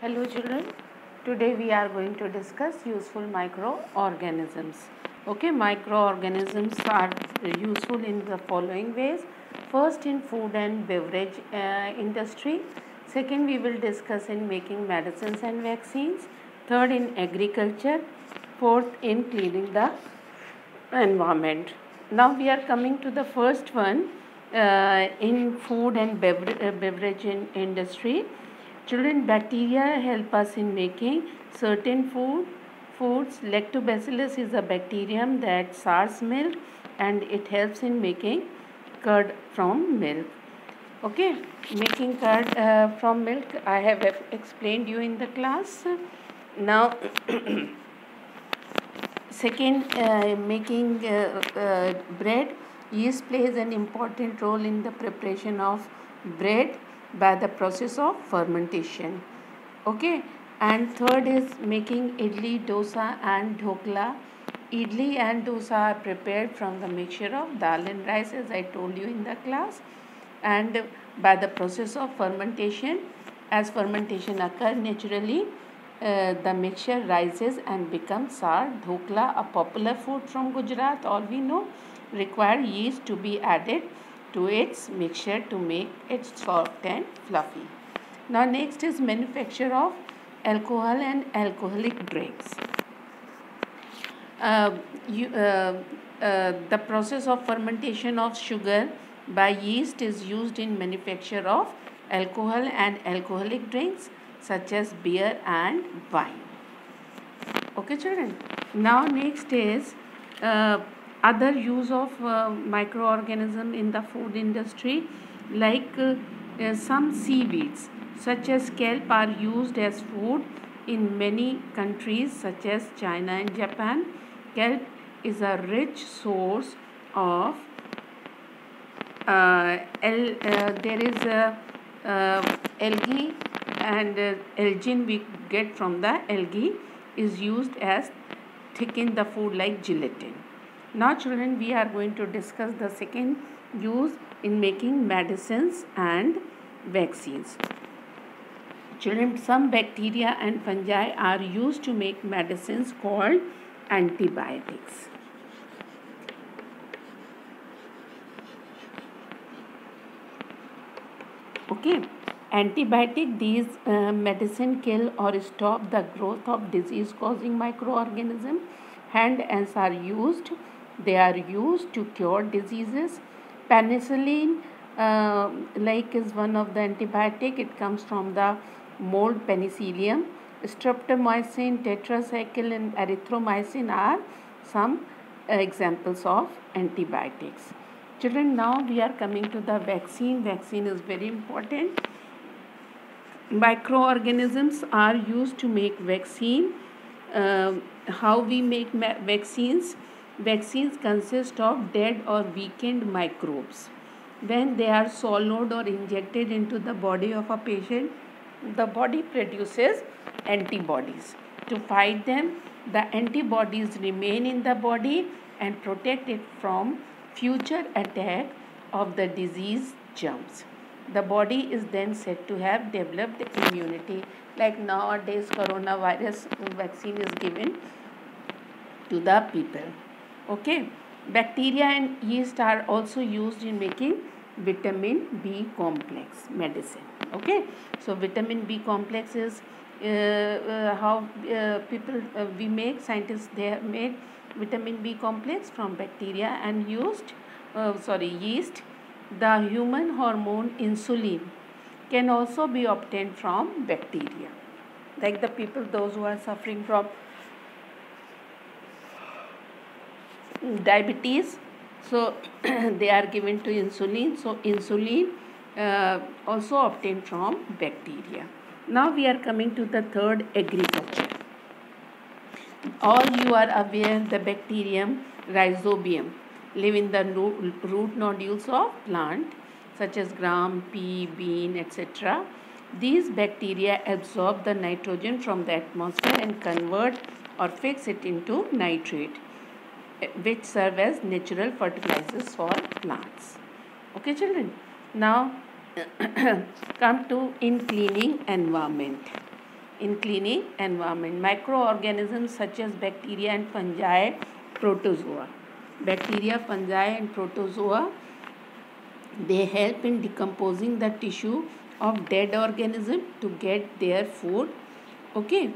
Hello children, today we are going to discuss useful microorganisms. Okay, microorganisms are useful in the following ways. First, in food and beverage industry. Second, we will discuss in making medicines and vaccines. Third, in agriculture. Fourth, in cleaning the environment. Now we are coming to the first one, in food and beverage industry. Children, bacteria help us in making certain foods. Lactobacillus is a bacterium that sours milk and it helps in making curd from milk. Okay, making curd from milk I have explained you in the class. Now second, making bread. Yeast plays an important role in the preparation of bread by the process of fermentation. Okay, and third is making idli, dosa, and dhokla. Idli and dosa are prepared from the mixture of dal and rice, as I told you in the class, and by the process of fermentation. As fermentation occurs naturally, the mixture rises and becomes sour. Dhokla, a popular food from Gujarat, all we know, require yeast to be added to its mixture to make it soft and fluffy. Now next is manufacture of alcohol and alcoholic drinks. The process of fermentation of sugar by yeast is used in manufacture of alcohol and alcoholic drinks such as beer and wine. Okay children, now next is other use of microorganism in the food industry, like some seaweeds such as kelp are used as food in many countries such as China and Japan. Kelp is a rich source of there is algae, and algin we get from the algae is used as thicken the food like gelatin. Now children, we are going to discuss the second use in making medicines and vaccines. Children, some bacteria and fungi are used to make medicines called antibiotics. Okay, antibiotic, these medicine kill or stop the growth of disease causing microorganism. Hands are used, they are used to cure diseases. Penicillin is one of the antibiotic. It comes from the mold Penicillium. Streptomycin, tetracycline, and erythromycin are some examples of antibiotics. Children, now we are coming to the vaccine. Vaccine is very important. Microorganisms are used to make vaccine. How we make vaccines? Vaccines consist of dead or weakened microbes. When they are swallowed or injected into the body of a patient, the body produces antibodies. To fight them, the antibodies remain in the body and protect it from future attack of the disease germs. The body is then said to have developed immunity. Like nowadays, coronavirus vaccine is given to the people. Okay, bacteria and yeast are also used in making vitamin B complex medicine. Okay, so vitamin B complex is how people we make, scientists they have made vitamin B complex from bacteria and yeast. The human hormone insulin can also be obtained from bacteria. Like the people, those who are suffering from diabetes, so they are given to insulin. So insulin also obtained from bacteria. Now we are coming to the third, agriculture. All you are aware, the bacterium rhizobium live in the root nodules of plant such as gram, pea, bean, etc. These bacteria absorb the nitrogen from the atmosphere and convert or fix it into nitrate, which serve as natural fertilizers for plants. Okay children, now come to in cleaning environment. in cleaning environment. Microorganisms such as bacteria and fungi, protozoa. Bacteria, fungi and protozoa, they help in decomposing the tissue of dead organism to get their food. Okay,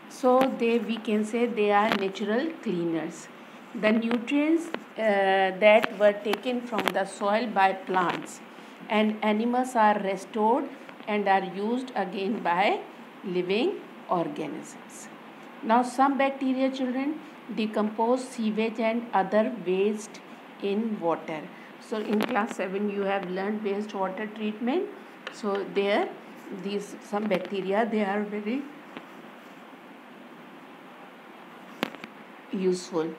so we can say they are natural cleaners. The nutrients that were taken from the soil by plants and animals are restored and are used again by living organisms. Now, some bacteria, children, decompose sewage and other waste in water. So, in class 7, you have learned wastewater treatment. So, there, some bacteria, they are very useful.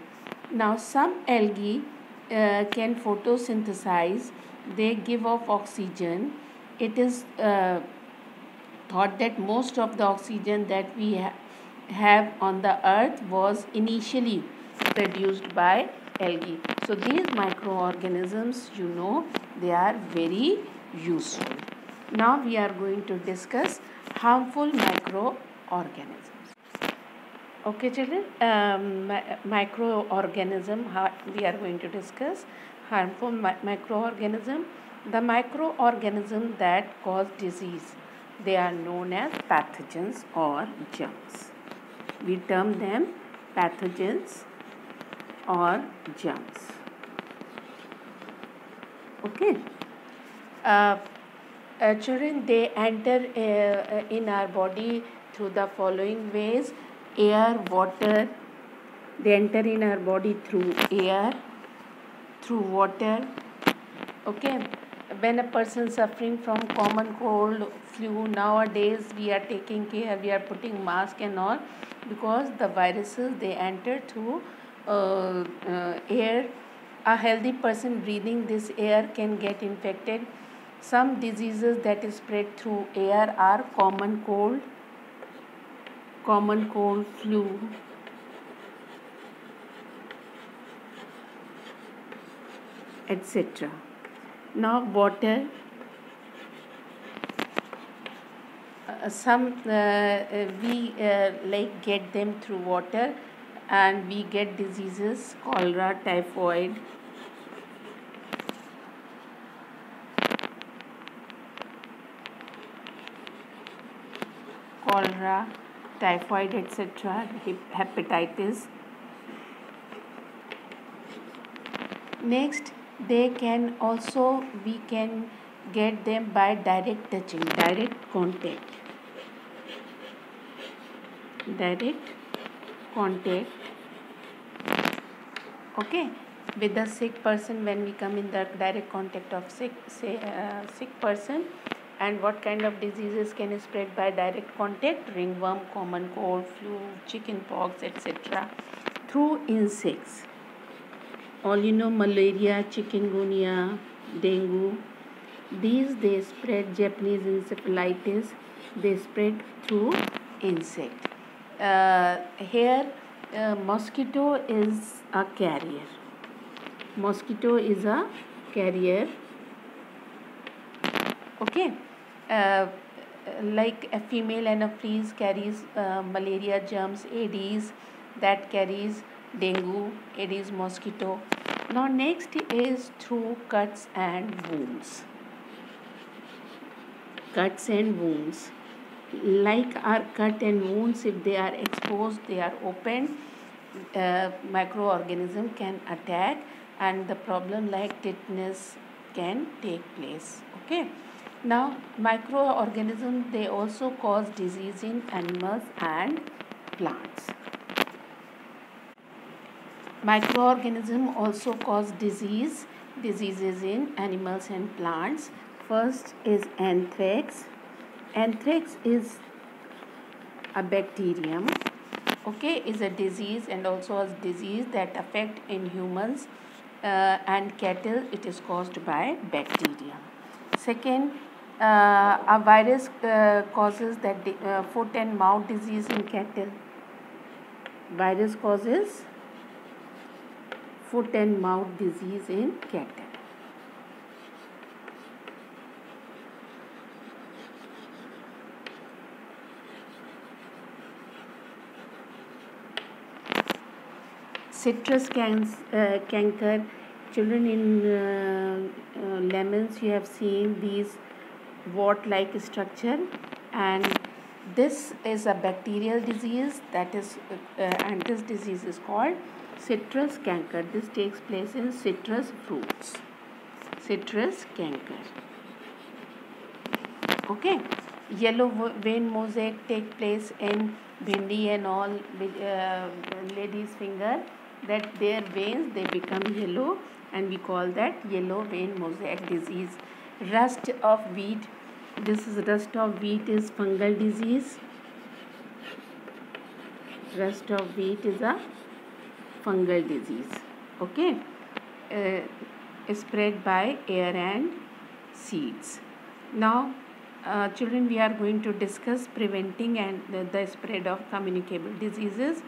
Now, some algae can photosynthesize. They give off oxygen. It is thought that most of the oxygen that we have on the earth was initially produced by algae. So these microorganisms, they are very useful. Now we are going to discuss harmful microorganisms. Okay, children, microorganism, we are going to discuss harmful microorganism. The microorganism that cause disease, they are known as pathogens or germs. We term them pathogens or germs. Okay. Children, they enter in our body through the following ways: air, water. They enter in our body through air, through water. Okay. When a person suffering from common cold, flu, nowadays we are taking care, we are putting mask and all, because the viruses, they enter through air. A healthy person breathing this air can get infected. Some diseases that is spread through air are common cold, flu, etc. Now, water. We like get them through water, and we get diseases: cholera, typhoid, etc., hepatitis. Next, we can get them by direct touching, direct contact. Okay, with the sick person, when we come in the direct contact of sick person. And what kind of diseases can spread by direct contact? Ringworm, common cold, flu, chicken pox, etc. Through insects. All malaria, chikungunya, dengue. These, they spread. Japanese encephalitis, they spread through insect. Here, mosquito is a carrier. Okay. Like a female anopheles carries malaria germs, Aedes, that carries dengue, Aedes mosquito. Now, next is through cuts and wounds. Like our cut and wounds, if they are exposed, they are open, microorganism can attack, and the problem like tetanus can take place. Okay. Now, microorganisms, they also cause disease in animals and plants. Microorganisms also cause diseases in animals and plants. First is anthrax. Anthrax is a bacterium. Okay, is a disease, and also a disease that affect in humans and cattle. It is caused by bacteria. Second, a virus causes that foot and mouth disease in cattle. Virus causes foot and mouth disease in cattle. citrus canker. Children, in lemons you have seen these wart-like structure, and this is a bacterial disease that is and this disease is called citrus canker. This takes place in citrus fruits. Citrus canker. Okay. Yellow vein mosaic take place in bhindi and all ladies' finger, that their veins they become yellow, and we call that yellow vein mosaic disease. Rust of wheat. This is rust of wheat is fungal disease. Rust of wheat is a fungal disease. Okay. Spread by air and seeds. Now, children, we are going to discuss preventing and the spread of communicable diseases.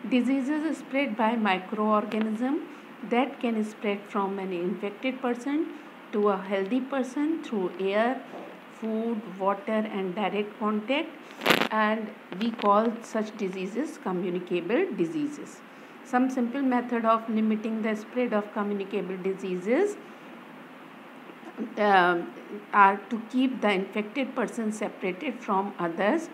Diseases spread by microorganism that can spread from an infected person to a healthy person through air, food, water, and direct contact, and we call such diseases communicable diseases. Some simple method of limiting the spread of communicable diseases are to keep the infected person separated from others,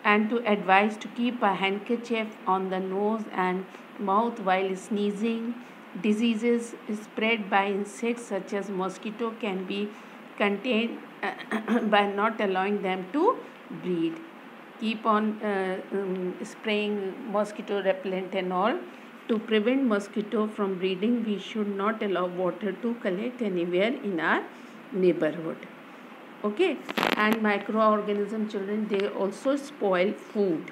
and to advise to keep a handkerchief on the nose and mouth while sneezing. Diseases spread by insects such as mosquito can be contained by not allowing them to breed. Keep on spraying mosquito repellent and all. To prevent mosquito from breeding, we should not allow water to collect anywhere in our neighborhood. Okay. And microorganism, children, they also spoil food.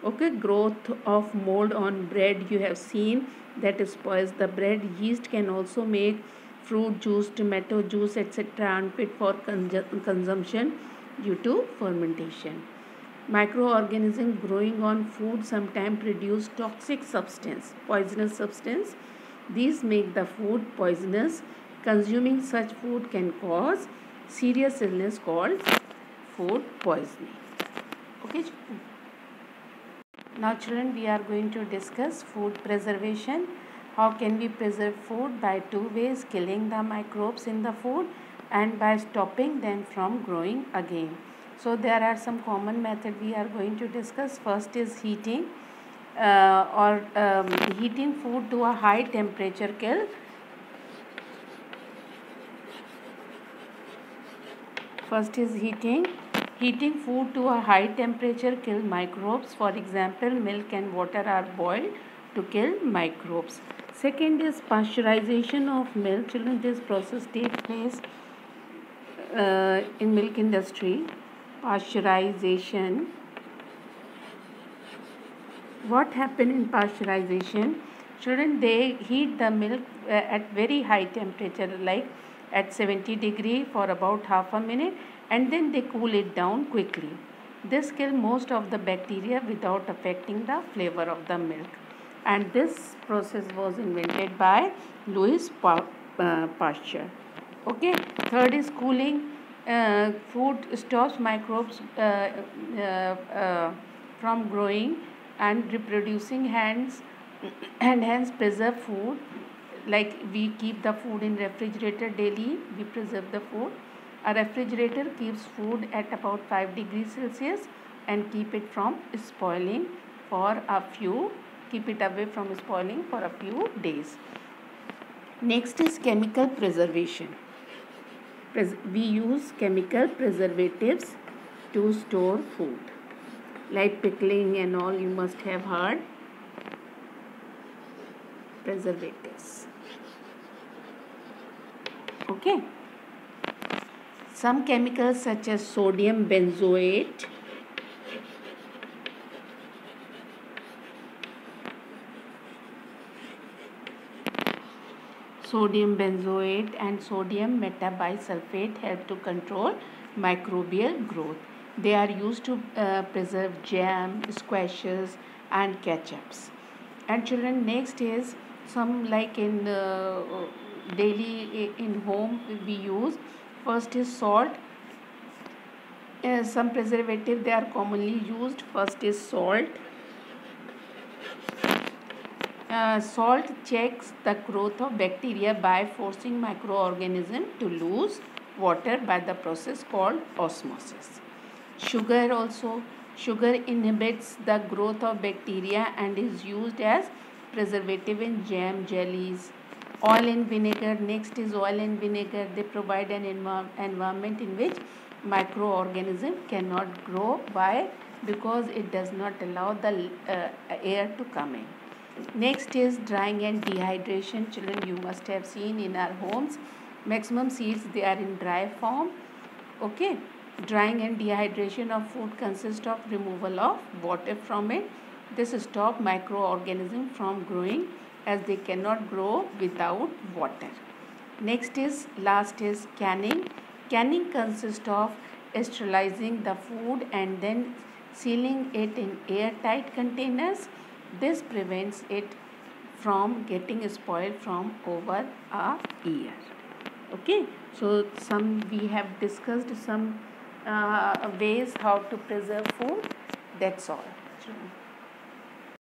Okay. Growth of mold on bread, you have seen, that spoils the bread. Yeast can also make fruit juice, tomato juice, etc. unfit for consumption due to fermentation. Microorganisms growing on food sometimes produce toxic substance, poisonous substance. These make the food poisonous. Consuming such food can cause serious illness called food poisoning. Okay. Now, children, we are going to discuss food preservation. How can we preserve food? By two ways: killing the microbes in the food and by stopping them from growing again. So there are some common methods we are going to discuss. First is heating heating food to a high temperature kill. First is heating. Heating food to a high temperature kill microbes. For example, milk and water are boiled to kill microbes. Second is pasteurization of milk. Children, this process takes place in milk industry. Pasteurization. What happens in pasteurization? Children, they heat the milk at very high temperature, like at 70 degree for about half a minute, and then they cool it down quickly. This kills most of the bacteria without affecting the flavor of the milk. And this process was invented by Louis Pasteur. Okay. Third is cooling. Food stops microbes from growing and reproducing and hence preserve food. Like we keep the food in refrigerator daily, we preserve the food. A refrigerator keeps food at about 5 degrees Celsius and keep it from spoiling for a few, keep it away from spoiling for a few days. Next is chemical preservation. We use chemical preservatives to store food. Like pickling and all, you must have heard. Preservatives. Okay. Some chemicals such as sodium benzoate, and sodium metabisulfate help to control microbial growth. They are used to preserve jam, squashes, and ketchups. And children, next is some like in daily in home we use. First is salt. Some preservative they are commonly used. First is salt. Salt checks the growth of bacteria by forcing microorganisms to lose water by the process called osmosis. Sugar also. Sugar inhibits the growth of bacteria and is used as preservative in jam, jellies. Oil and vinegar. Next is oil and vinegar. They provide an environment in which microorganism cannot grow. Why? Because it does not allow the air to come in. Next is drying and dehydration. Children, you must have seen in our homes, maximum seeds they are in dry form. Okay, drying and dehydration of food consists of removal of water from it. This stops microorganisms from growing as they cannot grow without water. Last is canning. Canning consists of sterilizing the food and then sealing it in airtight containers. This prevents it from getting spoiled from over a year. Okay, so we have discussed some ways how to preserve food. That's all.